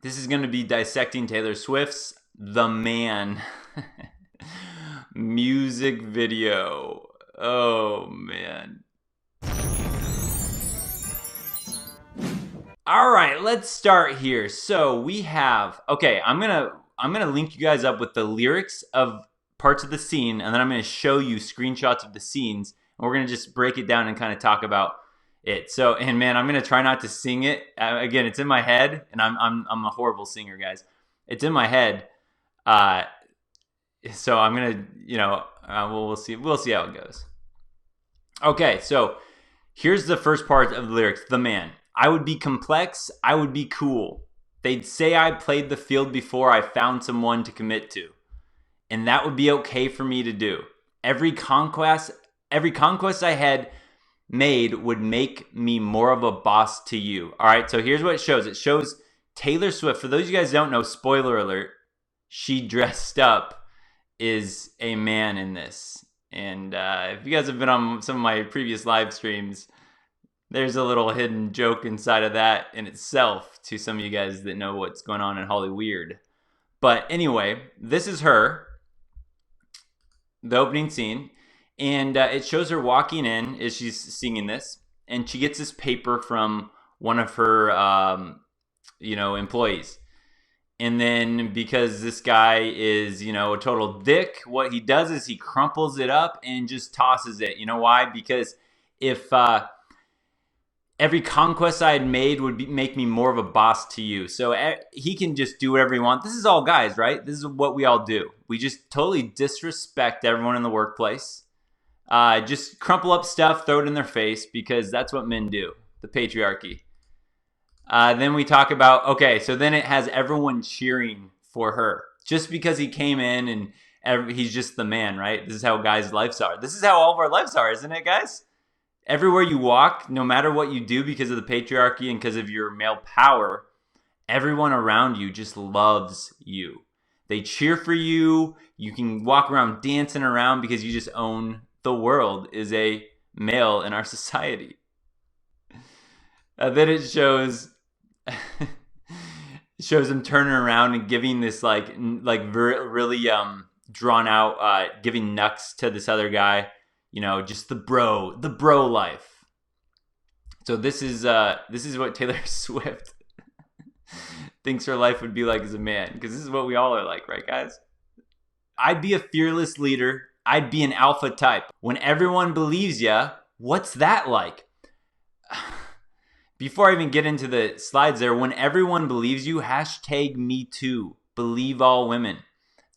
This is going to be dissecting Taylor Swift's The Man music video. Oh, man. All right, let's start here. So we have, okay, I'm gonna link you guys up with the lyrics of parts of the scene, and then I'm gonna show you screenshots of the scenes, and we're gonna just break it down and kind of talk about it. So, and man, I'm gonna try not to sing it. Again, it's in my head, and I'm a horrible singer, guys. It's in my head, so I'm gonna, we'll see how it goes. Okay, so here's the first part of the lyrics. The man. I would be complex, I would be cool. They'd say I played the field before I found someone to commit to. And that would be okay for me to do. Every conquest I had made would make me more of a boss to you. All right, so here's what it shows. It shows Taylor Swift. For those of you guys who don't know, spoiler alert, she dressed up is a man in this. And if you guys have been on some of my previous live streams, there's a little hidden joke inside of that in itself to some of you guys that know what's going on in Hollyweird. But anyway, this is her, the opening scene, and it shows her walking in as she's singing this, and she gets this paper from one of her, employees. And then because this guy is, a total dick, what he does is he crumples it up and just tosses it. You know why? Because if every conquest I had made would make me more of a boss to you. So he can just do whatever he wants. This is all guys, right? This is what we all do. We just totally disrespect everyone in the workplace. Just crumple up stuff, throw it in their face, because that's what men do. The patriarchy. Then we talk about, okay, so then it has everyone cheering for her. Just because he came in and he's just the man, right? This is how guys' lives are. This is how all of our lives are, isn't it, guys? Everywhere you walk, no matter what you do because of the patriarchy and because of your male power, everyone around you just loves you. They cheer for you. You can walk around dancing around because you just own the world as a male in our society. Then it shows him turning around and giving this really drawn out, giving nucks to this other guy. Just the bro life. So this is what Taylor Swift thinks her life would be like as a man, because this is what we all are like, right, guys? I'd be a fearless leader. I'd be an alpha type. When everyone believes ya, what's that like? Before I even get into the slides there, when everyone believes you, #MeToo, believe all women.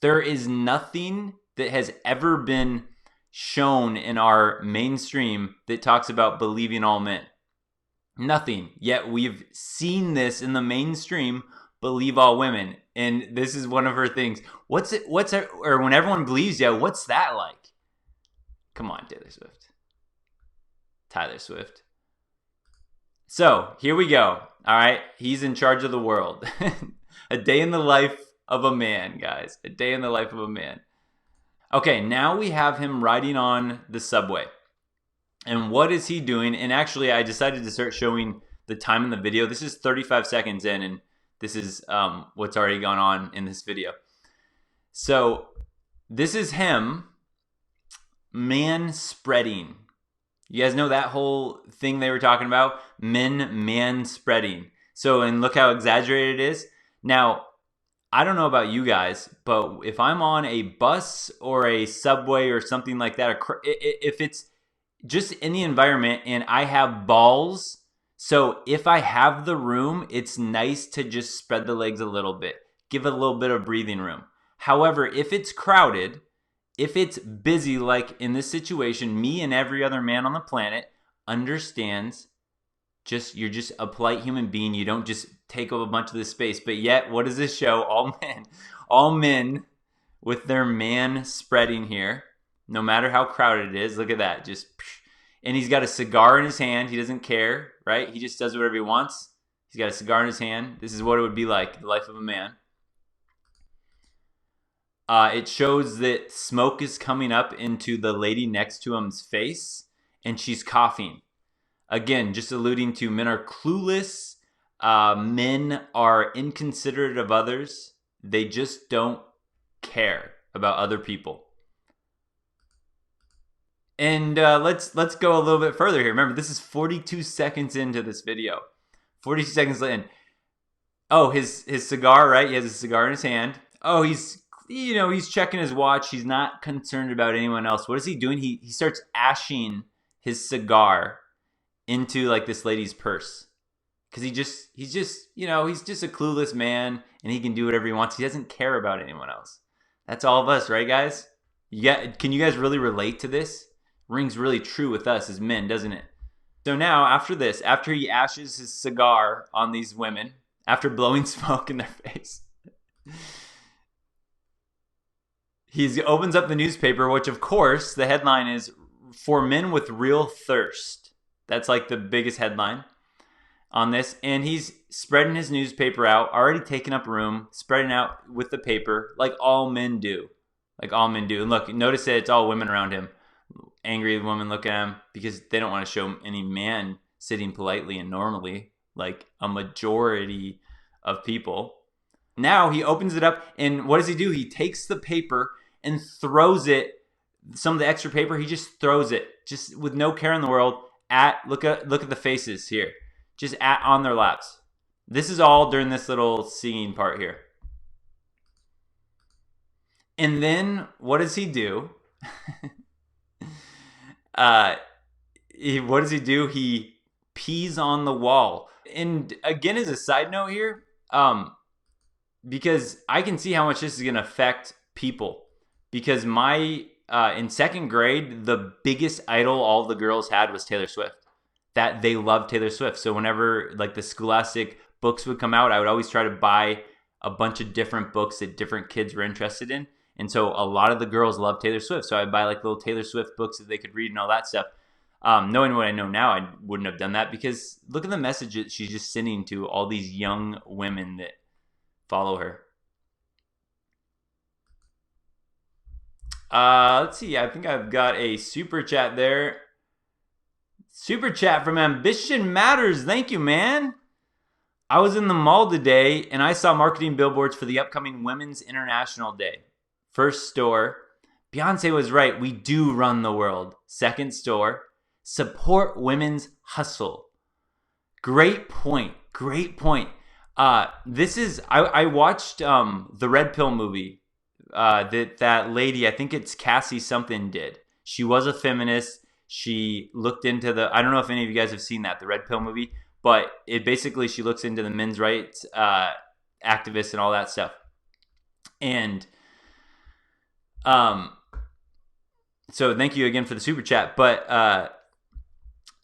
There is nothing that has ever been shown in our mainstream that talks about believing all men. Nothing. Yet we've seen this in the mainstream, believe all women. And this is one of her things. Or when everyone believes you, what's that like? Come on, Tyler Swift. So here we go. All right. He's in charge of the world. A day in the life of a man, guys. A day in the life of a man. Okay, now we have him riding on the subway. And what is he doing? And actually, I decided to start showing the time in the video. This is 35 seconds in, and this is what's already gone on in this video. So this is him man-spreading. You guys know that whole thing they were talking about? Men man-spreading. So, and look how exaggerated it is. Now, I don't know about you guys, but if I'm on a bus or a subway or something like that, if it's just in the environment and I have balls, so if I have the room, it's nice to just spread the legs a little bit, give it a little bit of breathing room. However, if it's crowded, if it's busy, like in this situation, me and every other man on the planet understands you're just a polite human being. You don't just take up a bunch of this space. But yet, what does this show? All men with their man spreading here, no matter how crowded it is. Look at that. And he's got a cigar in his hand. He doesn't care, right? He just does whatever he wants. He's got a cigar in his hand. This is what it would be like, the life of a man. It shows that smoke is coming up into the lady next to him's face, and she's coughing. Again, just alluding to men are clueless. Men are inconsiderate of others. They just don't care about other people. And let's go a little bit further here. Remember, this is 42 seconds into this video. 42 seconds in. Oh, his cigar, right? He has a cigar in his hand. Oh, he's checking his watch. He's not concerned about anyone else. What is he doing? He starts ashing his cigar into like this lady's purse. Because he's just a clueless man, and he can do whatever he wants. He doesn't care about anyone else. That's all of us, right, guys? Can you guys really relate to this? Rings really true with us as men, doesn't it? So now, after this, after he ashes his cigar on these women, after blowing smoke in their face, he opens up the newspaper, which, of course, the headline is, "For Men with Real Thirst." That's like the biggest headline on this. And he's spreading his newspaper out, already taking up room, spreading out with the paper, like all men do. Like all men do. And look, notice that it's all women around him. Angry women look at him because they don't want to show any man sitting politely and normally, like a majority of people. Now he opens it up, and what does he do? He takes the paper and throws it, some of the extra paper, he just throws it, just with no care in the world, look at the faces here, just on their laps. This is all during this little singing part here. And then what does he do? What does he do? He pees on the wall. And again, as a side note here, because I can see how much this is going to affect people. Because in second grade, the biggest idol all the girls had was Taylor Swift. That they loved Taylor Swift. So whenever like the Scholastic books would come out, I would always try to buy a bunch of different books that different kids were interested in. And so a lot of the girls loved Taylor Swift. So I'd buy like little Taylor Swift books that they could read and all that stuff. Knowing what I know now, I wouldn't have done that, because look at the message that she's just sending to all these young women that follow her. Let's see. I think I've got a super chat there. Super chat from Ambition Matters. Thank you, man. I was in the mall today and I saw marketing billboards for the upcoming Women's International Day. First store, Beyonce was right. We do run the world. Second store, support women's hustle. Great point. Great point. This is, I watched the Red Pill movie that lady, I think it's Cassie something, did. She was a feminist. She looked into I don't know if any of you guys have seen that, the Red Pill movie, but it basically, she looks into the men's rights activists and all that stuff. And so thank you again for the super chat. But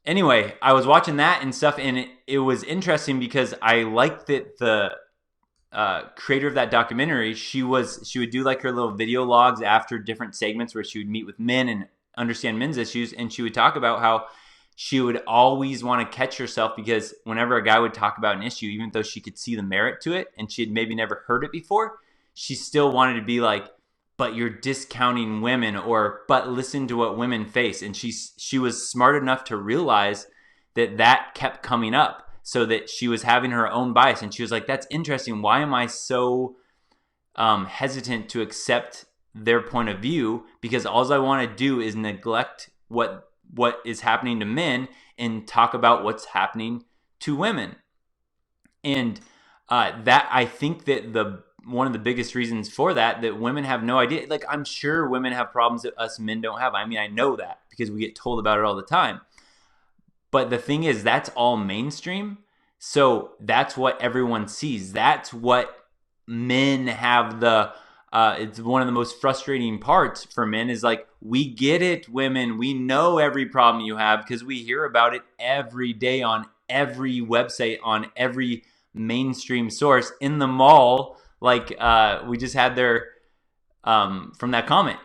anyway, I was watching that and stuff, and it was interesting because I liked that the creator of that documentary, she would do like her little video logs after different segments where she would meet with men and understand men's issues, and she would talk about how she would always want to catch herself, because whenever a guy would talk about an issue, even though she could see the merit to it and she had maybe never heard it before, she still wanted to be like, but you're discounting women, or but listen to what women face. And she was smart enough to realize that kept coming up, so that she was having her own bias. And she was like, that's interesting. Why am I so hesitant to accept their point of view? Because all I want to do is neglect what is happening to men and talk about what's happening to women. And that, I think that one of the biggest reasons for that women have no idea. Like, I'm sure women have problems that us men don't have. I mean, I know that because we get told about it all the time. But the thing is, that's all mainstream. So that's what everyone sees. That's what men have it's one of the most frustrating parts for men, is like, we get it, women. We know every problem you have because we hear about it every day on every website, on every mainstream source, in the mall. Like we just had there from that comment.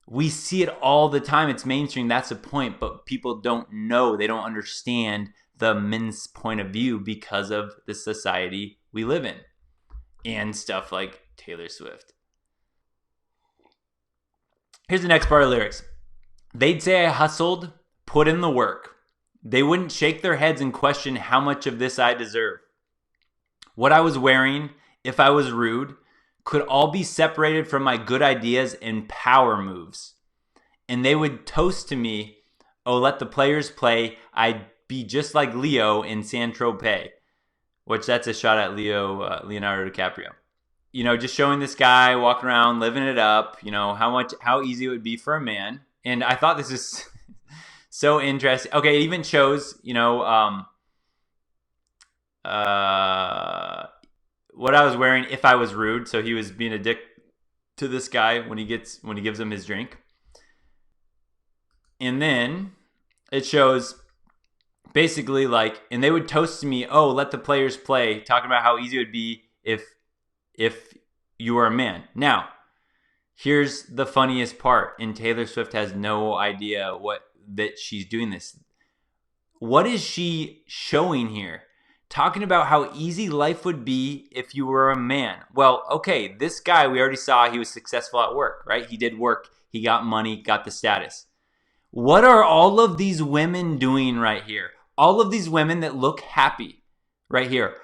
We see it all the time. It's mainstream. That's the point. But people don't know. They don't understand the men's point of view because of the society we live in and stuff like Taylor Swift. Here's the next part of the lyrics. They'd say I hustled, put in the work. They wouldn't shake their heads and question how much of this I deserve. What I was wearing, if I was rude, could all be separated from my good ideas and power moves. And they would toast to me, oh, let the players play. I'd be just like Leo in Saint-Tropez, which that's a shot at Leonardo DiCaprio. You know, just showing this guy walking around, living it up, you know, how easy it would be for a man. And I thought this is so interesting. Okay, it even shows, you know, what I was wearing if I was rude. So he was being a dick to this guy when he gives him his drink. And then it shows basically like, and they would toast to me, oh, let the players play, talking about how easy it would be if you were a man. Now, here's the funniest part, and Taylor Swift has no idea that she's doing this. What is she showing here? Talking about how easy life would be if you were a man. Well, okay, this guy, we already saw he was successful at work, right? He did work, he got money, got the status. What are all of these women doing right here? All of these women that look happy right here.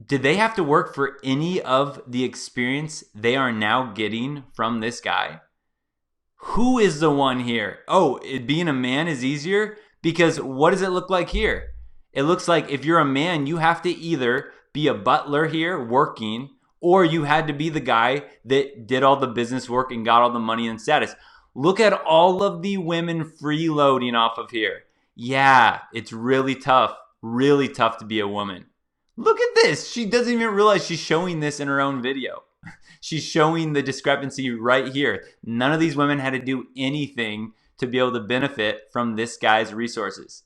Did they have to work for any of the experience they are now getting from this guy? Who is the one here? Oh, being a man is easier? Because what does it look like here? It looks like if you're a man, you have to either be a butler here working, or you had to be the guy that did all the business work and got all the money and status. Look at all of the women freeloading off of here. Yeah, it's really tough to be a woman. Look at this. She doesn't even realize she's showing this in her own video. She's showing the discrepancy right here. None of these women had to do anything to be able to benefit from this guy's resources.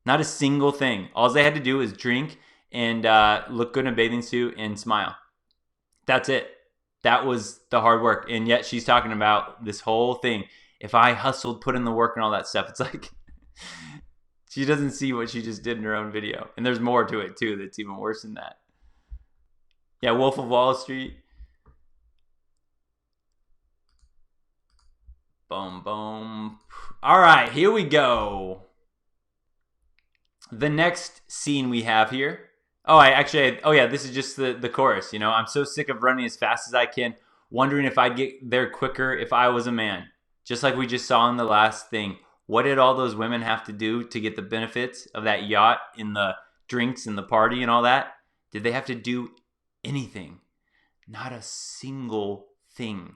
Not a single thing. All they had to do was drink and look good in a bathing suit and smile. That's it. That was the hard work. And yet she's talking about this whole thing. If I hustled, put in the work and all that stuff, it's like she doesn't see what she just did in her own video. And there's more to it too that's even worse than that. Yeah, Wolf of Wall Street. Boom, boom. All right, here we go. The next scene we have here. Oh, this is just the chorus. You know, I'm so sick of running as fast as I can, wondering if I'd get there quicker if I was a man. Just like we just saw in the last thing. What did all those women have to do to get the benefits of that yacht and the drinks and the party and all that? Did they have to do anything? Not a single thing.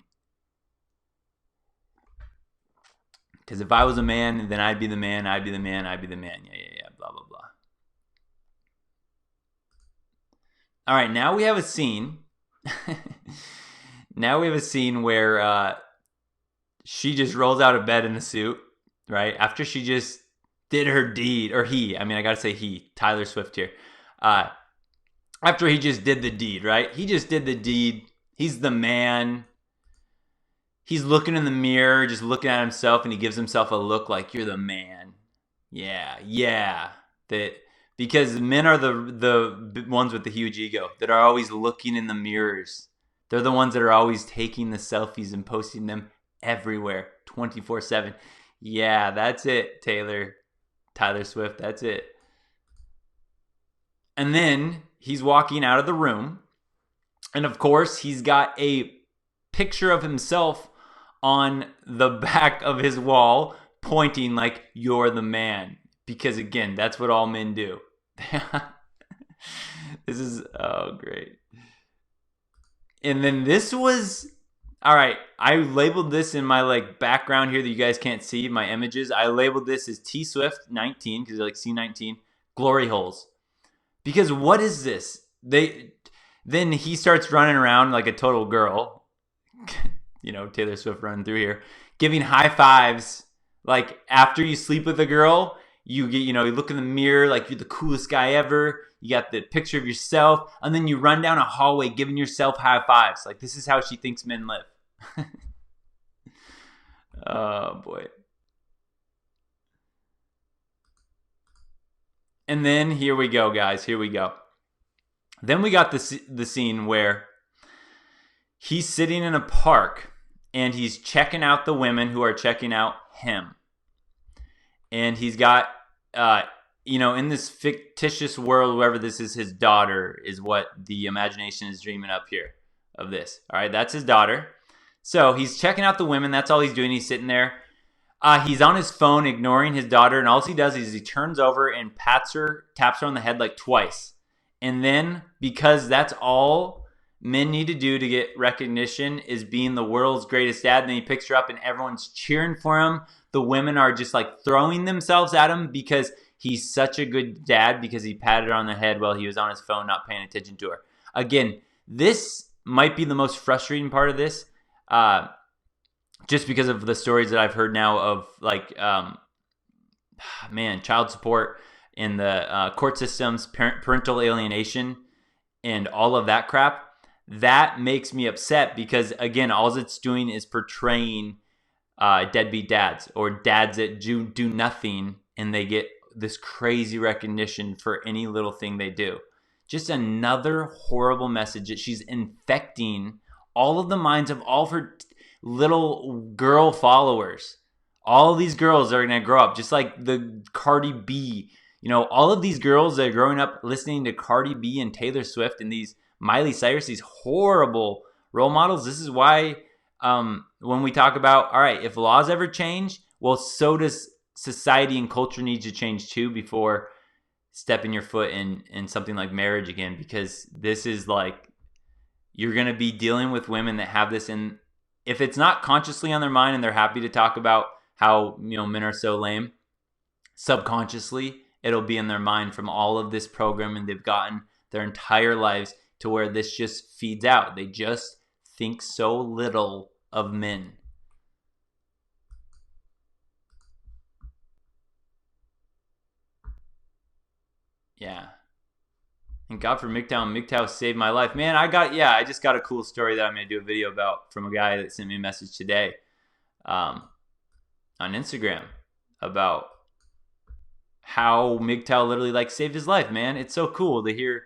Because if I was a man, then I'd be the man, I'd be the man, I'd be the man. Yeah, blah, blah, blah. All right, now we have a scene. Now we have a scene where she just rolls out of bed in a suit, right? After she just did her deed, or he, I gotta say he, Tyler Swift here. After he just did the deed, right? He just did the deed. He's the man. He's looking in the mirror, just looking at himself, and he gives himself a look like, you're the man. Yeah. Because men are the ones with the huge ego that are always looking in the mirrors. They're the ones that are always taking the selfies and posting them everywhere, 24/7. Yeah, that's it, Tyler Swift, that's it. And then he's walking out of the room, and of course, he's got a picture of himself on the back of his wall, pointing like, you're the man. Because again, that's what all men do. This is, oh, great. And then this was, all right, I labeled this in my background here that you guys can't see, my images. I labeled this as T Swift 19, because C19, glory holes. Because what is this? Then he starts running around like a total girl. You know, Taylor Swift running through here, giving high fives. Like after you sleep with a girl, you get, you look in the mirror like you're the coolest guy ever. You got the picture of yourself, and then you run down a hallway giving yourself high fives. Like this is how she thinks men live. Oh boy. And then here we go, guys. Here we go. Then we got the scene where he's sitting in a park and he's checking out the women who are checking out him. And he's got in this fictitious world, whoever this is, his daughter is what the imagination is dreaming up here of this. All right, that's his daughter. So he's checking out the women. That's all he's doing. He's sitting there. He's on his phone, ignoring his daughter, and all he does is he turns over and taps her on the head like twice. And then, because that's all men need to do to get recognition, is being the world's greatest dad, and then he picks her up and everyone's cheering for him. The women are just like throwing themselves at him because he's such a good dad, because he patted her on the head while he was on his phone not paying attention to her. Again, this might be the most frustrating part of this. Just because of the stories that I've heard now of child support in the court systems, parental alienation, and all of that crap. That makes me upset because, again, all it's doing is portraying deadbeat dads or dads that do nothing, and they get this crazy recognition for any little thing they do. Just another horrible message that she's infecting all of the minds of all of her little girl followers. All these girls are going to grow up just like the Cardi B. All of these girls that are growing up listening to Cardi B and Taylor Swift and these Miley Cyrus, these horrible role models. This is why when we talk about, all right, if laws ever change, well, so does society and culture needs to change too before stepping your foot in something like marriage again, because this is like, you're going to be dealing with women that have this, and if it's not consciously on their mind and they're happy to talk about how men are so lame, subconsciously it'll be in their mind from all of this programming they've gotten their entire lives, to where this just feeds out. They just think so little of men. Yeah. And God for MGTOW. MGTOW saved my life. Man, I just got a cool story that I'm going to do a video about from a guy that sent me a message today on Instagram about how MGTOW literally saved his life, man. It's so cool to hear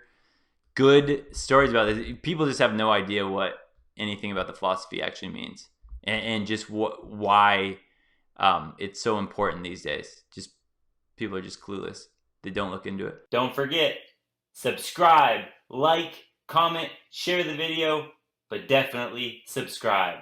good stories about this. People just have no idea what anything about the philosophy actually means, and just why it's so important these days. Just people are just clueless. They don't look into it. Don't forget, subscribe, like, comment, share the video, but definitely subscribe.